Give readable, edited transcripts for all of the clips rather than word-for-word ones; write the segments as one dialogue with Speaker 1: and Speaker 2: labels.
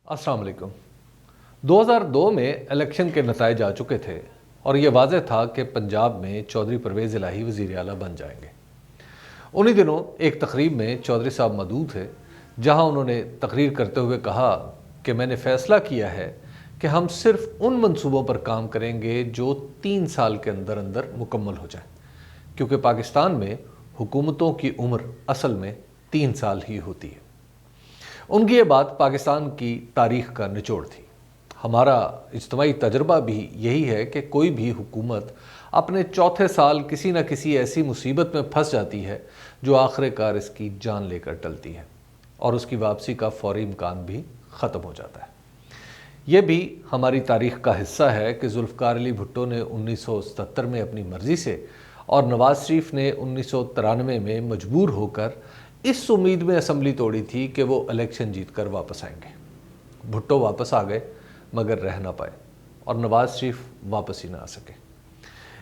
Speaker 1: अस्सलाम वालेकुम। 2002 में इलेक्शन के नताइज आ चुके थे और ये वाज़ेह था कि पंजाब में चौधरी परवेज़ इलाही वज़ीर आला बन जाएंगे। उन्हीं दिनों एक तकरीब में चौधरी साहब मौजूद थे, जहां उन्होंने तकरीर करते हुए कहा कि मैंने फ़ैसला किया है कि हम सिर्फ उन मंसूबों पर काम करेंगे जो 3 साल के अंदर अंदर मुकम्मल हो जाए, क्योंकि पाकिस्तान में हुकूमतों की उम्र असल में 3 साल ही होती है। उनकी ये बात पाकिस्तान की तारीख़ का निचोड़ थी। हमारा इज्तिमाई तजर्बा भी यही है कि कोई भी हुकूमत अपने चौथे साल किसी न किसी ऐसी मुसीबत में फंस जाती है जो आखिरकार इसकी जान लेकर टलती है और उसकी वापसी का फौरी इम्कान भी ख़त्म हो जाता है। ये भी हमारी तारीख़ का हिस्सा है कि जुल्फ़िकार अली भुट्टो ने 1977 में अपनी मर्ज़ी से और नवाज़ शरीफ ने 1993 में मजबूर होकर इस उम्मीद में असम्बली तोड़ी थी कि वो इलेक्शन जीत कर वापस आएंगे। भुट्टो वापस आ गए मगर रह ना पाए और नवाज़ शरीफ वापस ही ना आ सके।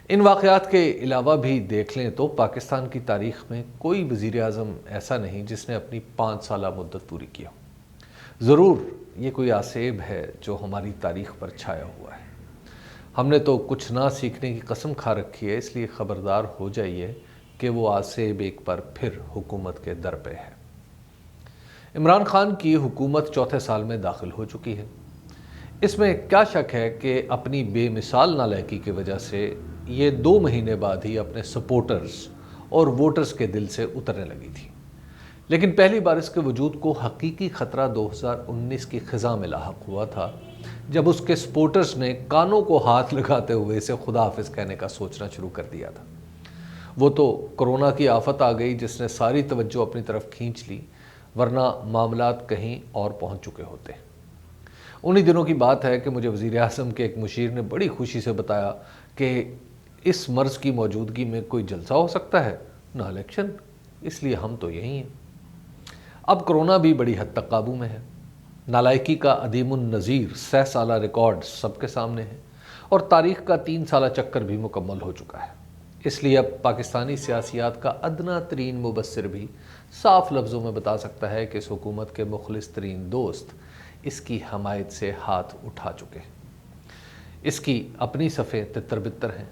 Speaker 1: इन वाक़यात के अलावा भी देख लें तो पाकिस्तान की तारीख़ में कोई वज़ीर आज़म ऐसा नहीं जिसने अपनी 5 साला मुद्दत पूरी की हो। ज़रूर ये कोई आसेब है जो हमारी तारीख़ पर छाया हुआ है। हमने तो कुछ ना सीखने की कसम खा रखी है, इसलिए ख़बरदार हो जाइए कि वो आसेब एक बार फिर हुकूमत के दर पे है। इमरान खान की हुकूमत चौथे साल में दाखिल हो चुकी है। इसमें क्या शक है कि अपनी बेमिसाल नालायकी की वजह से ये 2 महीने बाद ही अपने सपोर्टर्स और वोटर्स के दिल से उतरने लगी थी। लेकिन पहली बार इसके वजूद को हकीकी ख़तरा 2019 की ख़ज़ा में लाहक हुआ था, जब उसके सपोर्टर्स ने कानों को हाथ लगाते हुए इसे खुदा हाफिज़ कहने का सोचना शुरू कर दिया था। वो तो कोरोना की आफत आ गई जिसने सारी तवज्जो अपनी तरफ खींच ली, वरना मामलात कहीं और पहुंच चुके होते। उन्हीं दिनों की बात है कि मुझे वज़ीर आज़म के एक मुशीर ने बड़ी खुशी से बताया कि इस मर्ज़ की मौजूदगी में कोई जलसा हो सकता है ना इलेक्शन, इसलिए हम तो यहीं हैं। अब कोरोना भी बड़ी हद तक काबू में है। नालायकी का अदीमुन नज़ीर 100 साला रिकॉर्ड सबके सामने है और तारीख़ का 3 साला चक्कर भी मुकम्मल हो चुका है। इसलिए अब पाकिस्तानी सियासियात का अदना तरीन मुबस्सिर भी साफ लफ्ज़ों में बता सकता है कि इस हुकूमत के मुखलिस तरीन दोस्त इसकी हमायत से हाथ उठा चुके हैं। इसकी अपनी सफ़े तितर बितर हैं।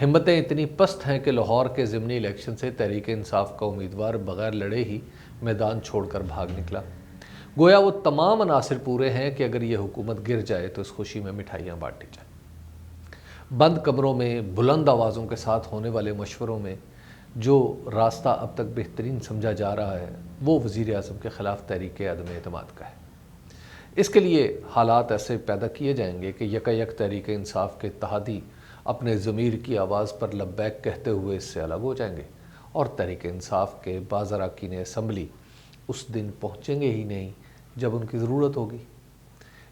Speaker 1: हिम्मतें इतनी पस्त हैं कि लाहौर के ज़िमनी इलेक्शन से तहरीक इंसाफ का उम्मीदवार बग़ैर लड़े ही मैदान छोड़कर भाग निकला। गोया वो तमाम अनासिर पूरे हैं कि अगर ये हुकूमत गिर जाए तो इस खुशी में मिठाइयाँ बाँटी जाए। बंद कमरों में बुलंद आवाज़ों के साथ होने वाले मशवरों में जो रास्ता अब तक बेहतरीन समझा जा रहा है वो वज़ीर आज़म के ख़िलाफ़ तहरीक अदम एतमाद का है। इसके लिए हालात ऐसे पैदा किए जाएंगे कि यकायक तहरीक इंसाफ के इत्तेहादी अपने ज़मीर की आवाज़ पर लब्बैक कहते हुए इससे अलग हो जाएंगे और तहरीक इंसाफ के बाज़ारकीन असम्बली उस दिन पहुँचेंगे ही नहीं जब उनकी ज़रूरत होगी।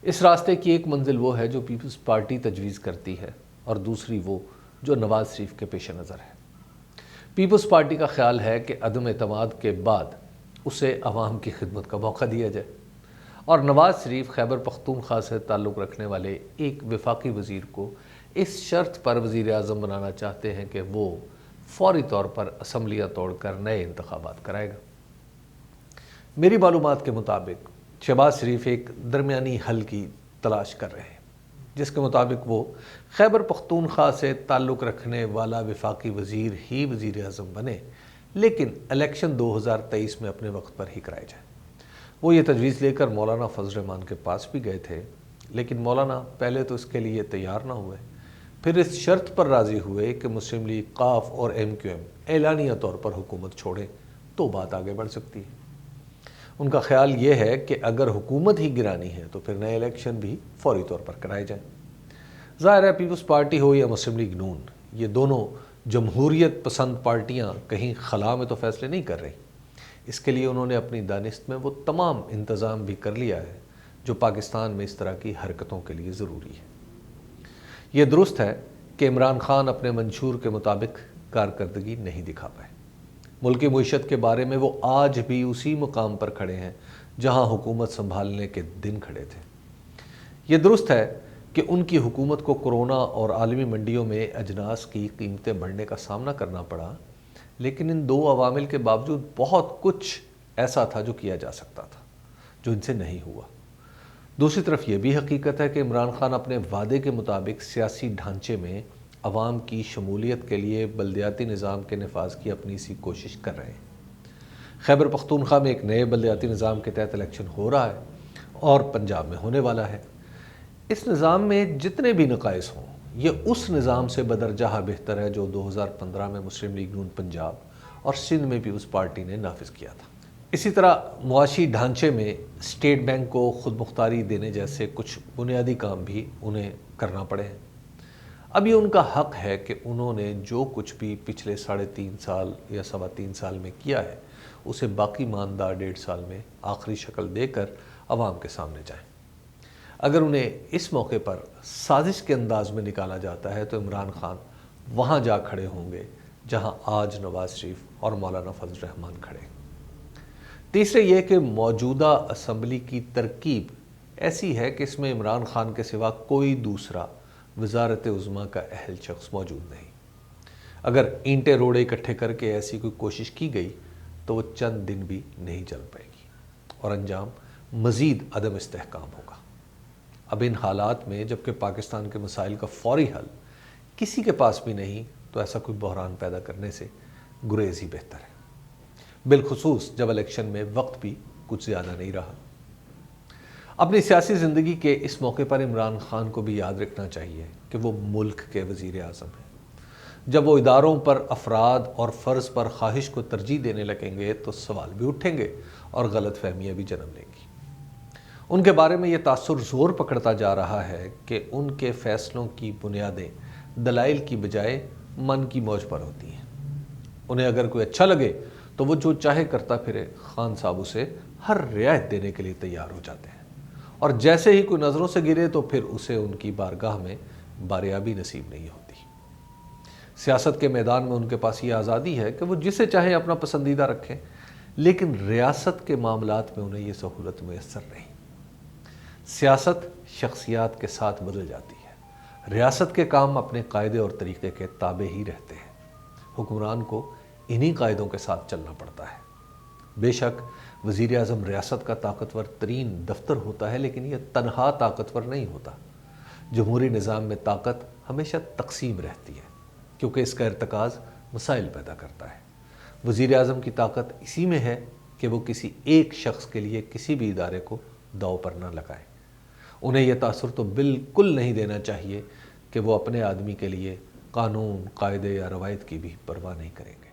Speaker 1: इस रास्ते की एक मंजिल वो है जो पीपल्स पार्टी तजवीज़ करती है और दूसरी वो जो नवाज़ शरीफ के पेश नज़र है। पीपल्स पार्टी का ख्याल है कि अदम एतमाद के बाद उसे अवाम की खिदमत का मौका दिया जाए और नवाज़ शरीफ खैबर पख्तूनख्वा से ताल्लुक़ रखने वाले एक वफाकी वज़ीर को इस शर्त पर वज़ीर आज़म बनाना चाहते हैं कि वो फ़ौरी तौर पर असम्बलियाँ तोड़कर नए इंतखाबात कराएगा। मेरी मालूमात के मुताबिक शहबाज शरीफ एक दरमियानी हल की तलाश कर रहे हैं, जिसके मुताबिक वो खैबर पख्तूनख्वा से ताल्लुक़ रखने वाला वफाकी वज़ीर ही वज़ीर आज़म बने, लेकिन इलेक्शन 2023 में अपने वक्त पर ही कराए जाए। वो ये तजवीज़ लेकर मौलाना फजल रहमान के पास भी गए थे, लेकिन मौलाना पहले तो इसके लिए तैयार ना हुए, फिर इस शर्त पर राज़ी हुए कि मुस्लिम लीग काफ और MQM एलानिया तौर पर हुकूमत छोड़ें तो बात आगे बढ़ सकती है। उनका ख्याल ये है कि अगर हुकूमत ही गिरानी है तो फिर नए इलेक्शन भी फौरी तौर पर कराए जाएँ। ज़ाहिर है पीपल्स पार्टी हो या मुस्लिम लीग नून, ये दोनों जमहूरियत पसंद पार्टियाँ कहीं खला में तो फैसले नहीं कर रही। इसके लिए उन्होंने अपनी दानिस्त में वो तमाम इंतज़ाम भी कर लिया है जो पाकिस्तान में इस तरह की हरकतों के लिए ज़रूरी है। ये दुरुस्त है कि इमरान खान अपने मंशूर के मुताबिक कारकर्दगी नहीं दिखा पाए। मुल्की मईशत के बारे में वो आज भी उसी मुकाम पर खड़े हैं जहां हुकूमत संभालने के दिन खड़े थे। ये दुरुस्त है कि उनकी हुकूमत को कोरोना और आलमी मंडियों में अजनास की कीमतें बढ़ने का सामना करना पड़ा, लेकिन इन 2 अवामिल के बावजूद बहुत कुछ ऐसा था जो किया जा सकता था, जो इनसे नहीं हुआ। دوسری طرف یہ بھی حقیقت ہے کہ عمران خان اپنے وعدے کے مطابق سیاسی ڈھانچے میں عوام کی شمولیت کے لیے بلدیاتی نظام کے نفاذ کی اپنی سی کوشش کر رہے ہیں۔ خیبر پختونخوا میں ایک نئے بلدیاتی نظام کے تحت الیکشن ہو رہا ہے اور پنجاب میں ہونے والا ہے۔ اس نظام میں جتنے بھی نقائص ہوں یہ اس نظام سے بدرجہ بہتر ہے جو 2015 میں مسلم لیگ نون پنجاب اور سندھ میں بھی اس پارٹی نے نافذ کیا تھا۔ اسی طرح معاشی ڈھانچے میں اسٹیٹ بینک کو خود مختاری دینے جیسے کچھ بنیادی کام بھی انہیں کرنا پڑے ہیں۔ اب یہ ان کا حق ہے کہ انہوں نے جو کچھ بھی پچھلے 3.5 سال یا 3.25 سال میں کیا ہے اسے باقی ماندہ 1.5 سال میں آخری شکل دے کر عوام کے سامنے جائیں۔ اگر انہیں اس موقع پر سازش کے انداز میں نکالا جاتا ہے تو عمران خان وہاں جا کھڑے ہوں گے جہاں آج نواز شریف اور مولانا فضل الرحمان کھڑے۔ تیسرے یہ کہ موجودہ اسمبلی کی ترکیب ایسی ہے کہ اس میں عمران خان کے سوا کوئی دوسرا وزارت عظمیٰ کا اہل شخص موجود نہیں۔ اگر اینٹیں روڑے اکٹھے کر کے ایسی کوئی کوشش کی گئی تو وہ چند دن بھی نہیں چل پائے گی اور انجام مزید عدم استحکام ہوگا۔ اب ان حالات میں جبکہ پاکستان کے مسائل کا فوری حل کسی کے پاس بھی نہیں تو ایسا کوئی بحران پیدا کرنے سے گریز ہی بہتر ہے، بالخصوص جب الیکشن میں وقت بھی کچھ زیادہ نہیں رہا۔ اپنی سیاسی زندگی کے اس موقع پر عمران خان کو بھی یاد رکھنا چاہیے کہ وہ ملک کے وزیر اعظم ہیں۔ جب وہ اداروں پر، افراد اور فرض پر خواہش کو ترجیح دینے لگیں گے تو سوال بھی اٹھیں گے اور غلط فہمیاں بھی جنم لیں گی۔ ان کے بارے میں یہ تاثر زور پکڑتا جا رہا ہے کہ ان کے فیصلوں کی بنیادیں دلائل کی بجائے من کی موج پر ہوتی ہیں۔ انہیں اگر کوئی اچھا لگے تو وہ جو چاہے کرتا پھرے، خان صاحب اسے ہر رعایت دینے کے لیے تیار ہو جاتے ہیں، اور جیسے ہی کوئی نظروں سے گرے تو پھر اسے ان کی بارگاہ میں باریابی نصیب نہیں ہوتی۔ سیاست کے میدان میں ان کے پاس یہ آزادی ہے کہ وہ جسے چاہیں اپنا پسندیدہ رکھیں، لیکن ریاست کے معاملات میں انہیں یہ سہولت میسر نہیں۔ سیاست شخصیات کے ساتھ بدل جاتی ہے، ریاست کے کام اپنے قاعدے اور طریقے کے تابع ہی رہتے ہیں۔ حکمران کو انہی قاعدوں کے ساتھ چلنا پڑتا ہے۔ بے شک وزیر اعظم ریاست کا طاقتور ترین دفتر ہوتا ہے، لیکن یہ تنہا طاقتور نہیں ہوتا۔ جمہوری نظام میں طاقت ہمیشہ تقسیم رہتی ہے کیونکہ اس کا ارتکاز مسائل پیدا کرتا ہے۔ وزیر اعظم کی طاقت اسی میں ہے کہ وہ کسی ایک شخص کے لیے کسی بھی ادارے کو داؤ پر نہ لگائے۔ انہیں یہ تاثر تو بالکل نہیں دینا چاہیے کہ وہ اپنے آدمی کے لیے قانون، قاعدے یا روایت کی بھی پرواہ نہیں کریں گے۔